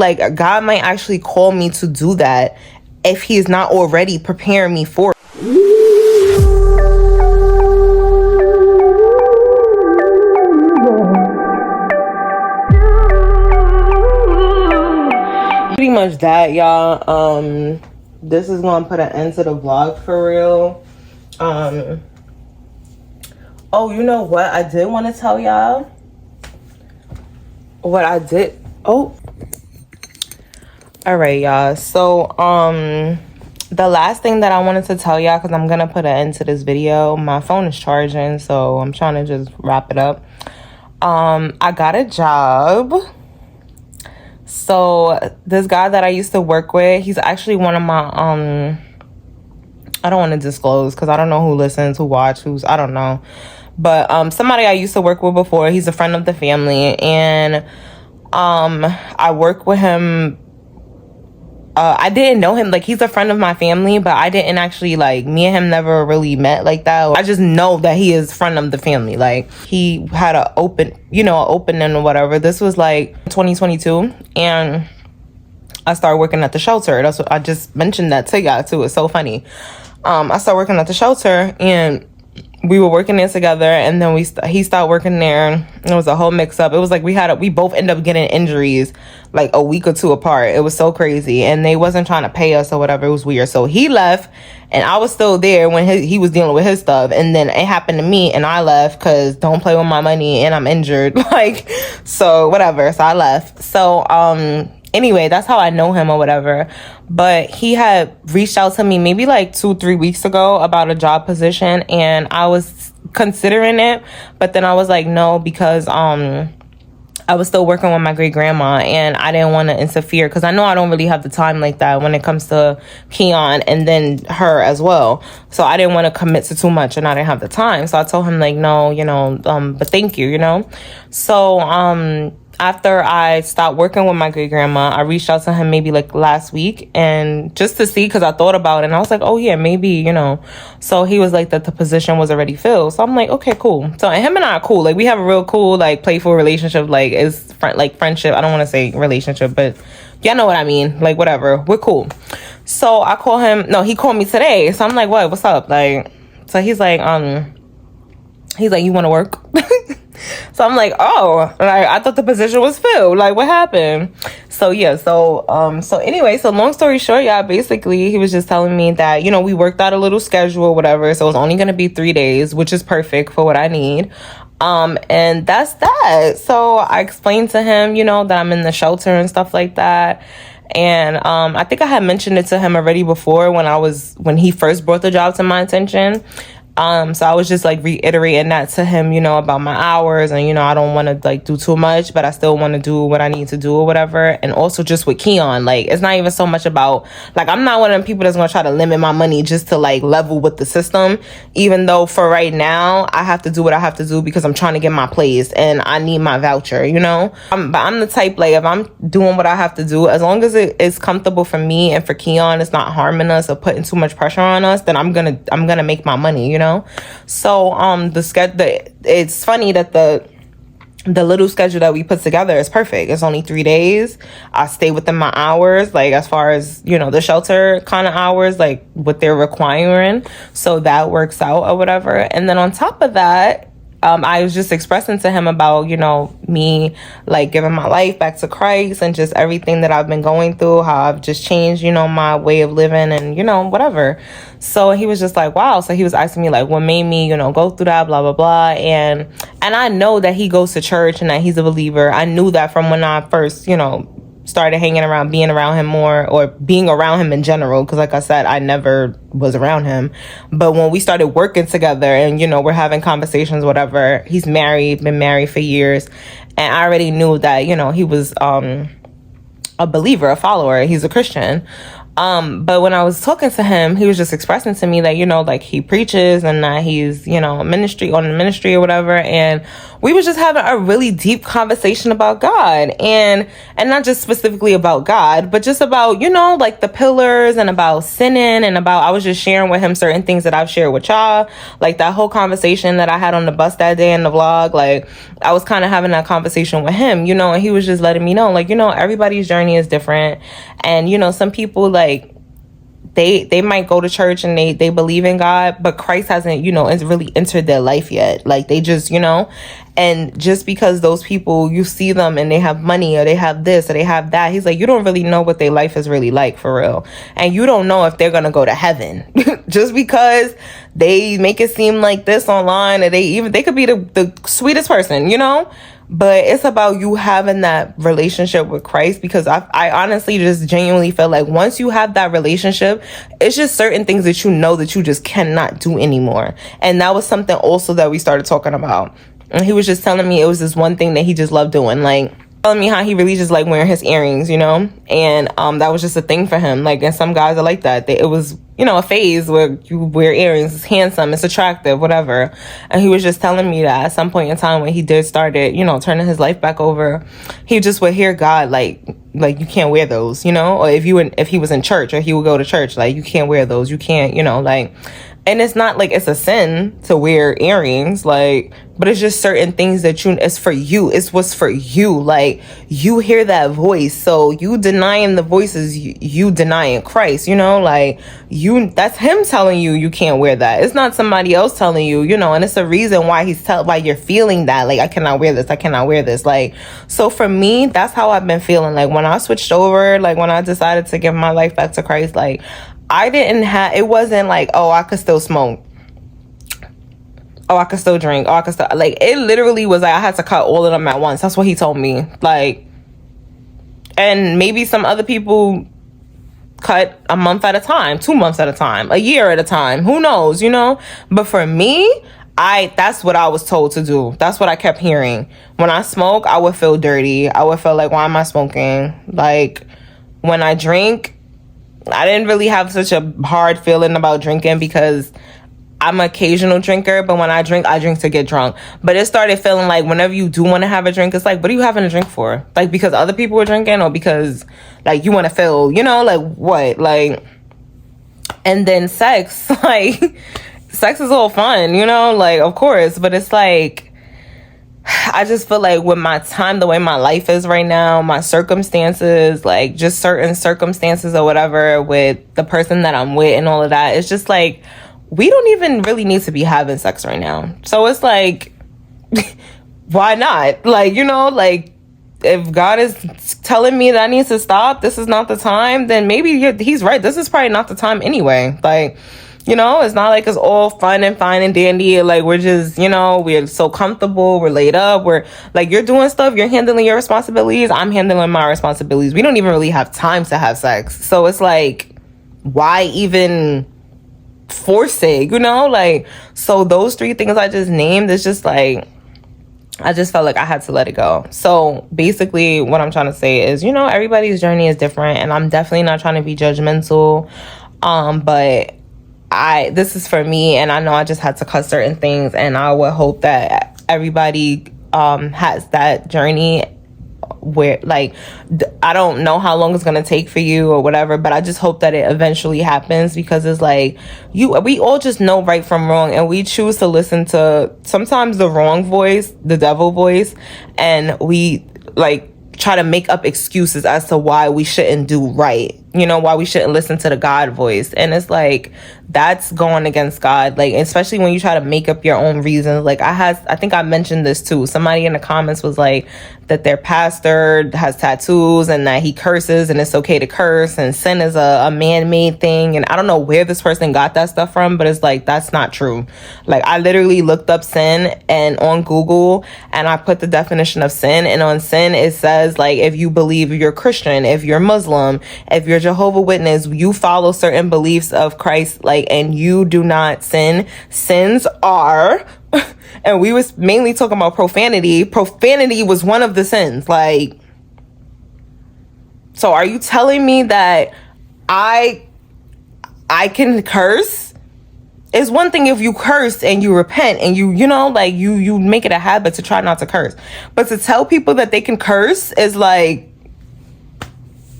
Like, God might actually call me to do that if he is not already preparing me for it. Pretty much that, y'all. This is gonna put an end to the vlog for real. Oh, you know what I did want to tell y'all? What I did. Oh, all right, y'all. So the last thing that I wanted to tell y'all, because I'm gonna put an end to this video, my phone is charging, so I'm trying to just wrap it up. I got a job. So this guy that I used to work with, he's actually one of my I don't want to disclose because I don't know who listens, who watch, I don't know. But somebody I used to work with before, he's a friend of the family, and I work with him. I didn't know him, like, he's a friend of my family, but I didn't actually, like, me and him never really met like that. I just know that he is friend of the family. Like, he had an opening or whatever. This was like 2022, and I started working at the shelter. That's what I just mentioned that to y'all too. It's so funny. I started working at the shelter, and we were working there together, and then he started working there. It was a whole mix-up. It was like we both ended up getting injuries like a week or two apart. It was so crazy, and they wasn't trying to pay us or whatever. It was weird. So he left, and I was still there when he was dealing with his stuff, and then it happened to me, and I left because don't play with my money, and I'm injured. Like, so whatever. So I left. So anyway, that's how I know him or whatever. But he had reached out to me maybe like 2-3 weeks ago about a job position, and I was considering it, but then I was like, no, because I was still working with my great grandma, and I didn't want to interfere because I know I don't really have the time like that when it comes to Keiana and then her as well. So I didn't want to commit to too much, and I didn't have the time. So I told him, like, no, but thank you, So after I stopped working with my great grandma, I reached out to him maybe like last week, and just to see, because I thought about it, and I was like, oh yeah, maybe, So he was like that the position was already filled. So I'm like, okay, cool. So him and I are cool. Like, we have a real cool, like, playful relationship. Like, it's like friendship. I don't want to say relationship, but y'all know what I mean. Like, whatever. We're cool. So I call him. No, he called me today. So I'm like, what? What's up? Like, so he's like, you want to work? So I'm like, oh, like, I thought the position was filled. Like, what happened? So yeah, so anyway, so long story short, yeah, basically he was just telling me that, we worked out a little schedule, whatever. So it's only gonna be 3 days, which is perfect for what I need. And that's that. So I explained to him, that I'm in the shelter and stuff like that. And I think I had mentioned it to him already before when he first brought the job to my attention. So I was just like reiterating that to him, about my hours, and, I don't want to like do too much, but I still want to do what I need to do or whatever. And also just with Keiana, like, it's not even so much about, like, I'm not one of them people that's going to try to limit my money just to like level with the system, even though for right now I have to do what I have to do because I'm trying to get my place and I need my voucher, but I'm the type, like, if I'm doing what I have to do, as long as it is comfortable for me and for Keiana, it's not harming us or putting too much pressure on us, then I'm gonna make my money, So it's funny that the little schedule that we put together is perfect. It's only 3 days. I stay within my hours, like, as far as, the shelter kind of hours, like what they're requiring. So that works out or whatever. And then on top of that, I was just expressing to him about, me, like, giving my life back to Christ and just everything that I've been going through, how I've just changed, my way of living and, whatever. So he was just like, wow. So he was asking me, like, what made me, go through that, blah, blah, blah. And I know that he goes to church and that he's a believer. I knew that from when I first, started hanging around, being around him more, or being around him in general, because like I said, I never was around him. But when we started working together and we're having conversations, whatever, he's married, been married for years, and I already knew that he was a believer, a follower, he's a Christian. But when I was talking to him, he was just expressing to me that, you know, like he preaches and that he's, you know, ministry or whatever. And we was just having a really deep conversation about God, and not just specifically about God, but just about, you know, like the pillars and about sinning, and about, I was just sharing with him certain things that I've shared with y'all, like that whole conversation that I had on the bus that day in the vlog. Like I was kind of having that conversation with him, you know, and he was just letting me know, like, you know, everybody's journey is different. And, you know, some people, like, they might go to church and they believe in God, but Christ hasn't, you know, it's really entered their life yet. Like they just, you know, and just because those people, you see them and they have money or they have this or they have that, he's like, you don't really know what their life is really like for real. And you don't know if they're going to go to heaven just because they make it seem like this online, or they could be the sweetest person, you know? But it's about you having that relationship with Christ, because I honestly just genuinely feel like once you have that relationship, it's just certain things that you know that you just cannot do anymore. And that was something also that we started talking about. And he was just telling me it was this one thing that he just loved doing, like telling me how he really just like wearing his earrings, you know? And that was just a thing for him. Like, and some guys are like that. It was, you know, a phase where you wear earrings, it's handsome, it's attractive, whatever. And he was just telling me that at some point in time when he did started, you know, turning his life back over, he just would hear God like you can't wear those, you know? Or if he was in church, or he would go to church, like, you can't wear those, you can't, you know, like. And it's not like it's a sin to wear earrings, like, but it's just certain things that it's for you. It's what's for you. Like, you hear that voice. So you denying the voices, you denying Christ, you know, like that's him telling you you can't wear that. It's not somebody else telling you, you know, and it's a reason why why you're feeling that. Like, I cannot wear this. I cannot wear this. Like, so for me, that's how I've been feeling. Like when I switched over, like when I decided to give my life back to Christ, like, it wasn't like, oh, I could still smoke. Oh, I could still drink. Oh, I could still, like, it literally was like I had to cut all of them at once. That's what he told me. Like, and maybe some other people cut a month at a time, 2 months at a time, a year at a time. Who knows, you know? But for me, that's what I was told to do. That's what I kept hearing. When I smoke, I would feel dirty. I would feel like, why am I smoking? Like, when I drink, I didn't really have such a hard feeling about drinking because I'm an occasional drinker, but when I drink to get drunk. But it started feeling like whenever you do want to have a drink, it's like, what are you having a drink for? Like, because other people were drinking, or because, like, you want to feel, you know, like, what? Like, and then sex, like, sex is all fun, you know, like, of course, but it's like, I just feel like with my time, the way my life is right now, my circumstances, like just certain circumstances or whatever with the person that I'm with and all of that, it's just like, we don't even really need to be having sex right now. So it's like, why not? Like, you know, like if God is telling me that I need to stop, this is not the time, then maybe he's right. This is probably not the time anyway. Like, you know, it's not like it's all fun and fine and dandy. Like, we're just, you know, we're so comfortable. We're laid up. We're like, you're doing stuff. You're handling your responsibilities. I'm handling my responsibilities. We don't even really have time to have sex. So it's like, why even force it, you know? Like, so those three things I just named, it's just like, I just felt like I had to let it go. So basically what I'm trying to say is, you know, everybody's journey is different, and I'm definitely not trying to be judgmental. But this is for me, and I know I just had to cut certain things, and I would hope that everybody has that journey where, like, I don't know how long it's gonna take for you or whatever, but I just hope that it eventually happens, because it's like we all just know right from wrong, and we choose to listen to sometimes the wrong voice, the devil voice, and we like try to make up excuses as to why we shouldn't do right, you know, why we shouldn't listen to the God voice. And it's like, that's going against God, like, especially when you try to make up your own reasons. Like, I think I mentioned this too. Somebody in the comments was like that their pastor has tattoos and that he curses and it's okay to curse, and sin is a man-made thing. And I don't know where this person got that stuff from, but it's like, that's not true. Like, I literally looked up sin and on Google, and I put the definition of sin, and on sin it says, like, if you believe you're Christian, if you're Muslim, if you're Jehovah's Witness, you follow certain beliefs of Christ, like, and you do not sin. Sins are, and we was mainly talking about profanity. Profanity was one of the sins. Like, so are you telling me that I can curse. It's one thing if you curse and you repent and you know, like you make it a habit to try not to curse. But to tell people that they can curse is like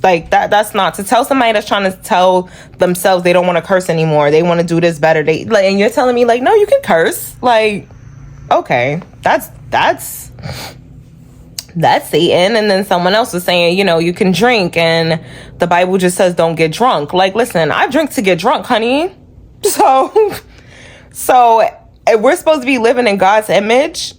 that's not to tell somebody that's trying to tell themselves they don't want to curse anymore. They want to do this better. They like, and you're telling me like, no, you can curse. Like, okay, that's Satan. And then someone else is saying, you know, you can drink and the Bible just says don't get drunk. Like, listen, I drink to get drunk, honey. So if we're supposed to be living in God's image,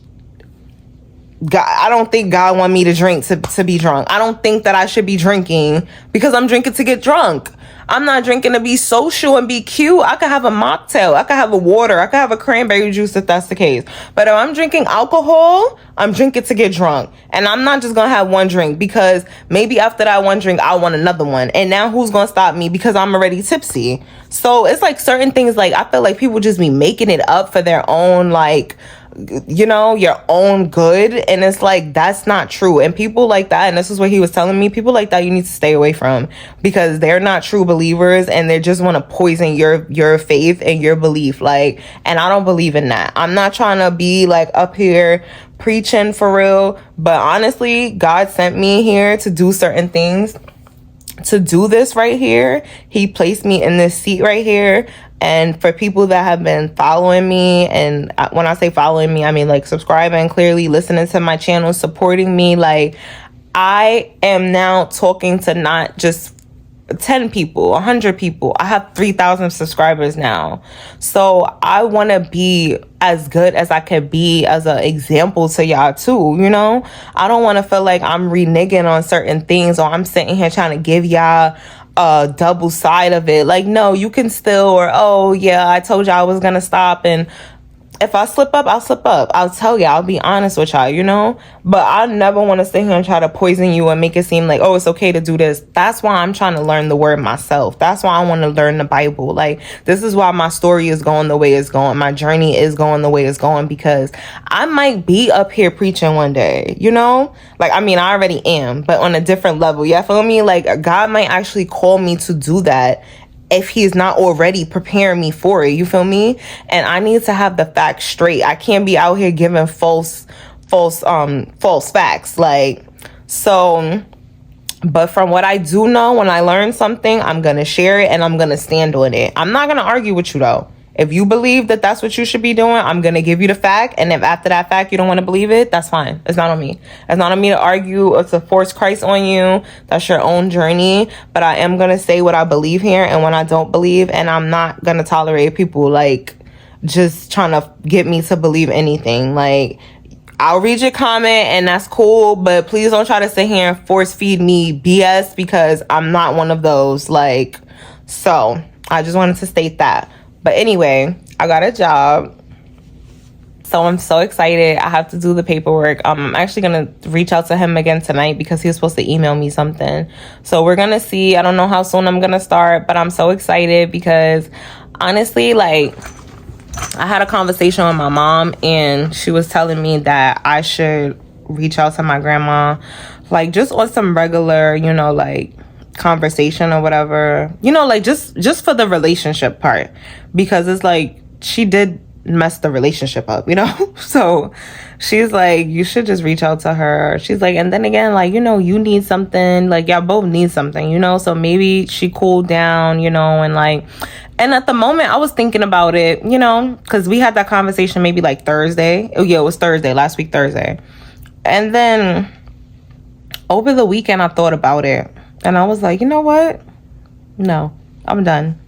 God, I don't think God want me to drink to be drunk. I don't think that I should be drinking because I'm drinking to get drunk. I'm not drinking to be social and be cute. I could have a mocktail. I could have a water. I could have a cranberry juice if that's the case. But if I'm drinking alcohol, I'm drinking to get drunk. And I'm not just going to have one drink because maybe after that one drink, I want another one. And now who's going to stop me because I'm already tipsy? So it's like certain things, like I feel like people just be making it up for their own, like, you know, your own good. And it's like, that's not true. And people like that, and this is what he was telling me, people like that you need to stay away from because they're not true believers and they just want to poison your faith and your belief. Like, and I don't believe in that. I'm not trying to be like up here preaching for real, but honestly, God sent me here to do certain things, to do this right here. He placed me in this seat right here. And for people that have been following me, and when I say following me, I mean like subscribing, clearly listening to my channel, supporting me, like I am now talking to not just 10 people, 100 people. I have 3,000 subscribers now. So I want to be as good as I could be as an example to y'all too, you know? I don't want to feel like I'm reneging on certain things or I'm sitting here trying to give y'all a double side of it. Like, no, you can still, or, oh yeah, I told y'all I was going to stop, and if I slip up, I'll slip up. I'll tell you. I'll be honest with y'all, you know? But I never want to sit here and try to poison you and make it seem like, oh, it's okay to do this. That's why I'm trying to learn the word myself. That's why I want to learn the Bible. Like, this is why my story is going the way it's going. My journey is going the way it's going, because I might be up here preaching one day, you know? Like, I mean, I already am, but on a different level. Yeah, feel me? Like, God might actually call me to do that if he's not already preparing me for it, you feel me? And I need to have the facts straight. I can't be out here giving false facts. Like, so, but from what I do know, when I learn something, I'm going to share it and I'm going to stand on it. I'm not going to argue with you though. If you believe that that's what you should be doing, I'm going to give you the fact. And if after that fact you don't want to believe it, that's fine. It's not on me. It's not on me to argue or to force Christ on you. That's your own journey. But I am going to say what I believe here and when I don't believe. And I'm not going to tolerate people like just trying to get me to believe anything. Like, I'll read your comment and that's cool, but please don't try to sit here and force feed me BS because I'm not one of those. Like, so I just wanted to state that. But anyway, I got a job. So I'm so excited. I have to do the paperwork. I'm actually going to reach out to him again tonight because he was supposed to email me something. So we're going to see. I don't know how soon I'm going to start, but I'm so excited because honestly, like, I had a conversation with my mom and she was telling me that I should reach out to my grandma, like just on some regular, you know, like conversation or whatever, you know, like just for the relationship part, because it's like she did mess the relationship up, you know? So she's like, you should just reach out to her. She's like, and then again, like, you know, you need something, like y'all both need something, you know? So maybe she cooled down, you know, and like, and at the moment I was thinking about it, you know, because we had that conversation maybe like Thursday. Oh yeah, it was Thursday, last week Thursday. And then over the weekend I thought about it and I was like, you know what? No, I'm done.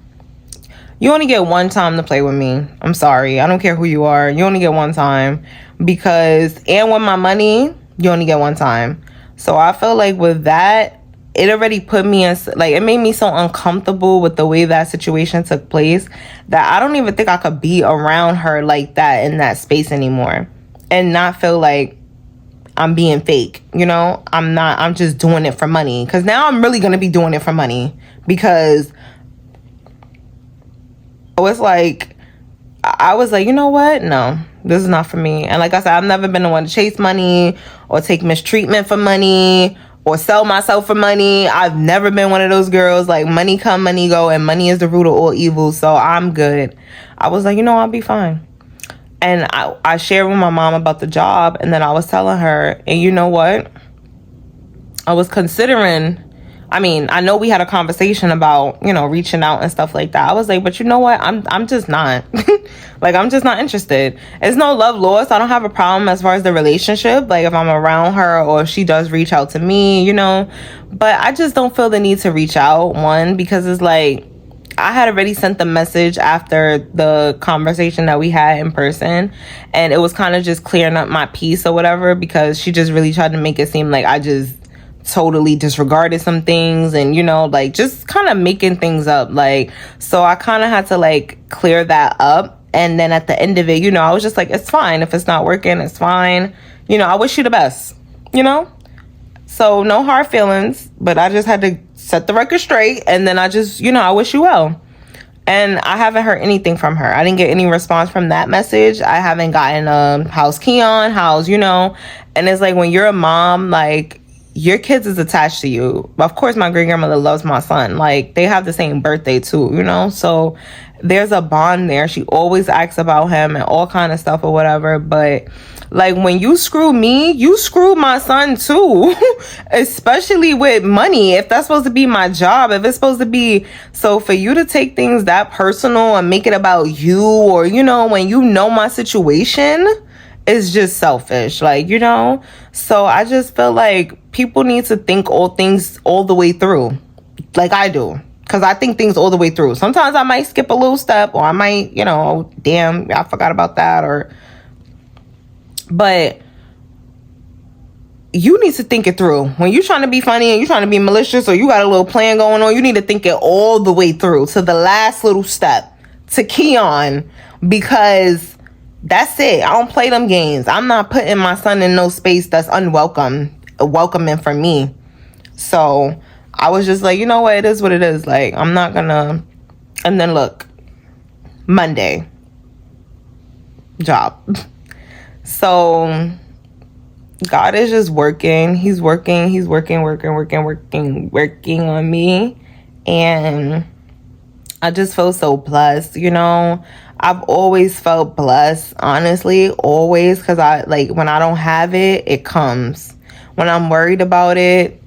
You only get one time to play with me. I'm sorry. I don't care who you are. You only get one time because, and with my money, you only get one time. So I feel like with that, it already put me in, like, it made me so uncomfortable with the way that situation took place that I don't even think I could be around her like that in that space anymore and not feel like I'm being fake, you know? I'm just doing it for money. Because now I'm really going to be doing it for money because it's like, I was like, you know what? No, this is not for me. And like I said, I've never been the one to chase money or take mistreatment for money or sell myself for money. I've never been one of those girls. Like, money come, money go, and money is the root of all evil. So I'm good. I was like, I'll be fine. And I shared with my mom about the job, and then I was telling her, and you know what? I was considering, I know we had a conversation about, reaching out and stuff like that. I was like, but you know what? I'm just not. Like, I'm just not interested. It's no love lost. I don't have a problem as far as the relationship. Like, if I'm around her or if she does reach out to me, But I just don't feel the need to reach out, one, because it's like, I had already sent the message after the conversation that we had in person, and it was kind of just clearing up my peace or whatever, because she just really tried to make it seem like I just totally disregarded some things, and just kind of making things up. Like, so I kind of had to like clear that up, and then at the end of it, I was just like, it's fine if it's not working, it's fine. I wish you the best, so no hard feelings, but I just had to set the record straight, and then I just, I wish you well. And I haven't heard anything from her. I didn't get any response from that message. I haven't gotten how's Keon, how's, and it's like, when you're a mom, like, your kids is attached to you. Of course, my great grandmother loves my son. Like, they have the same birthday too, so there's a bond there. She always asks about him and all kind of stuff or whatever. But like, when you screw me, you screw my son too. Especially with money. If that's supposed to be my job, if it's supposed to be, so for you to take things that personal and make it about you, or when my situation, is just selfish. Like, so I just feel like people need to think all things all the way through, like I do. Because I think things all the way through. Sometimes I might skip a little step, or I might, damn, I forgot about that. But you need to think it through. When you're trying to be funny and you're trying to be malicious, or you got a little plan going on, you need to think it all the way through to the last little step, to Keon, because that's it. I don't play them games. I'm not putting my son in no space that's welcoming for me. So I was just like, what, it is what it is. Like, I'm not gonna. And then look, Monday, job. So God is just working. He's working on me. And I just feel so blessed, I've always felt blessed, honestly, always, because when I don't have it, it comes. When I'm worried about it,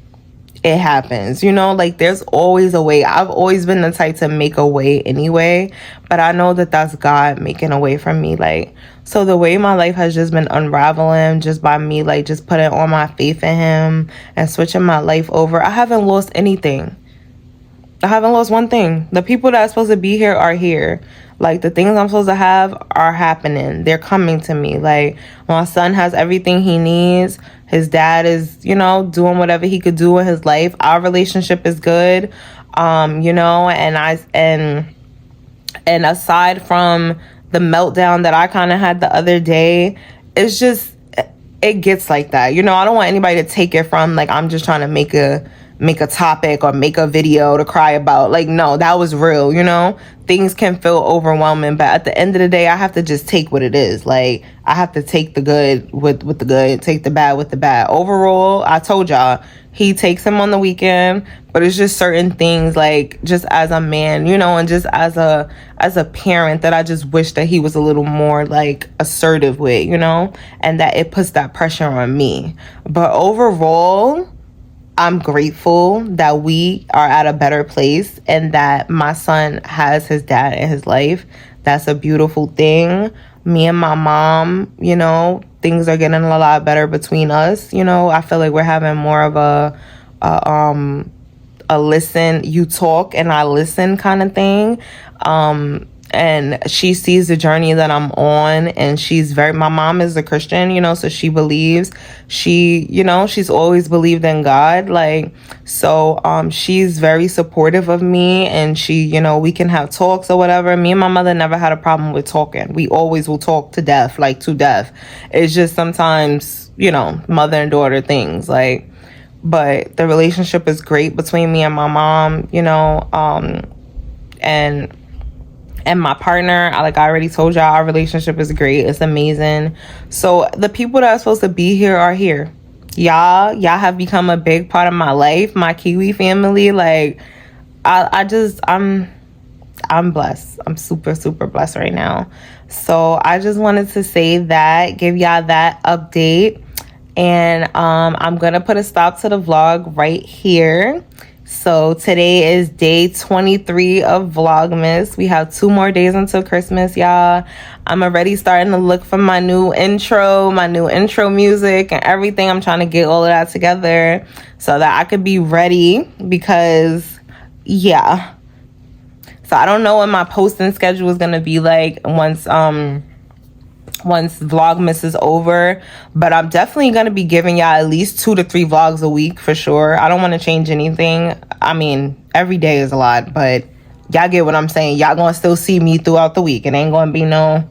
it happens, like, there's always a way. I've always been the type to make a way anyway, but I know that that's God making a way for me. Like, so the way my life has just been unraveling just by me, like, just putting all my faith in him and switching my life over, I haven't lost anything. I haven't lost one thing. The people that are supposed to be here are here. Like, the things I'm supposed to have are happening. They're coming to me. Like, my son has everything he needs. His dad is, doing whatever he could do in his life. Our relationship is good. And aside from the meltdown that I kind of had the other day, it's just, it gets like that. I don't want anybody to take it from, like, I'm just trying to make a topic or make a video to cry about. Like, no, that was real. Things can feel overwhelming, but at the end of the day, I have to just take what it is. Like, I have to take the good with the good, take the bad with the bad. Overall, I told y'all, he takes him on the weekend, but it's just certain things, like, just as a man, and just as a parent, that I just wish that he was a little more, like, assertive with, and that it puts that pressure on me. But overall, I'm grateful that we are at a better place and that my son has his dad in his life. That's a beautiful thing. Me and my mom, things are getting a lot better between us. I feel like we're having more of a listen, you talk and I listen kind of thing. And she sees the journey that I'm on, and my mom is a Christian, so she believes, she's always believed in God. Like, so, she's very supportive of me, and we can have talks or whatever. Me and my mother never had a problem with talking. We always will talk to death, like to death. It's just sometimes, mother and daughter things, like, but the relationship is great between me and my mom, and my partner. Like I already told y'all, our relationship is great. It's amazing. So the people that are supposed to be here are here. y'all have become a big part of my life, my Kiwi family. Like, I'm blessed. I'm super, super blessed right now. So I just wanted to say that, give y'all that update. And I'm gonna put a stop to the vlog right here. So today is day 23 of Vlogmas. We have 2 more days until Christmas, y'all. I'm already starting to look for my new intro music and everything. I'm trying to get all of that together so that I could be ready, because yeah. So I don't know what my posting schedule is gonna be like once Vlogmas is over, but I'm definitely gonna be giving y'all at least 2 to 3 vlogs a week for sure. I don't want to change anything. I mean, every day is a lot, but y'all get what I'm saying. Y'all gonna still see me throughout the week. It ain't gonna be no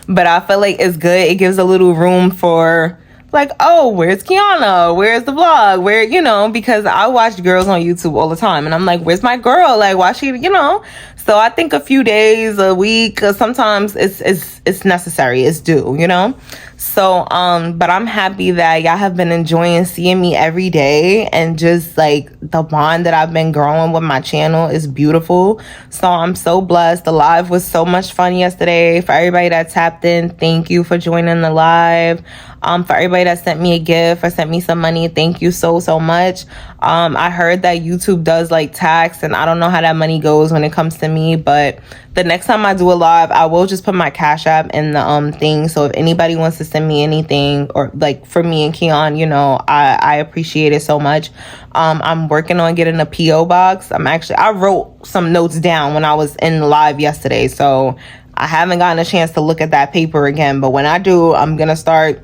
but I feel like it's good. It gives a little room for, like, oh, where's Keiana? Where's the vlog? Where, you know, because I watch girls on YouTube all the time, and I'm like, where's my girl? Like, why she, you know? So I think a few days, a week, sometimes it's necessary. It's due, you know? So, but I'm happy that y'all have been enjoying seeing me every day, and just like the bond that I've been growing with my channel is beautiful. So I'm so blessed. The live was so much fun yesterday. For everybody that tapped in, thank you for joining the live. For everybody that sent me a gift or sent me some money, thank you so, so much. I heard that YouTube does like tax, and I don't know how that money goes when it comes to me, but the next time I do a live, I will just put my Cash App in the thing. So if anybody wants to send me anything, or like for me and Keion, you know, I appreciate it so much. I'm working on getting a PO box. I wrote some notes down when I was in the live yesterday, so I haven't gotten a chance to look at that paper again, but when I do, I'm gonna start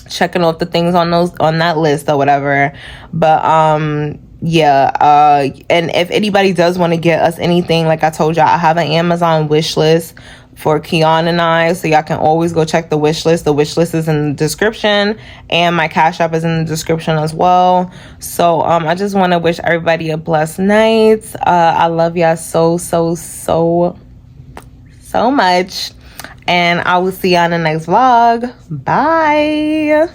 checking off the things on that list or whatever. But yeah, and if anybody does want to get us anything, like I told y'all, I have an Amazon wish list for Keion and I, so y'all can always go check the wish list. The wish list is in the description, and my Cash App is in the description as well. So I just want to wish everybody a blessed night. I love y'all so, so, so, so much, and I will see y'all in the next vlog. Bye.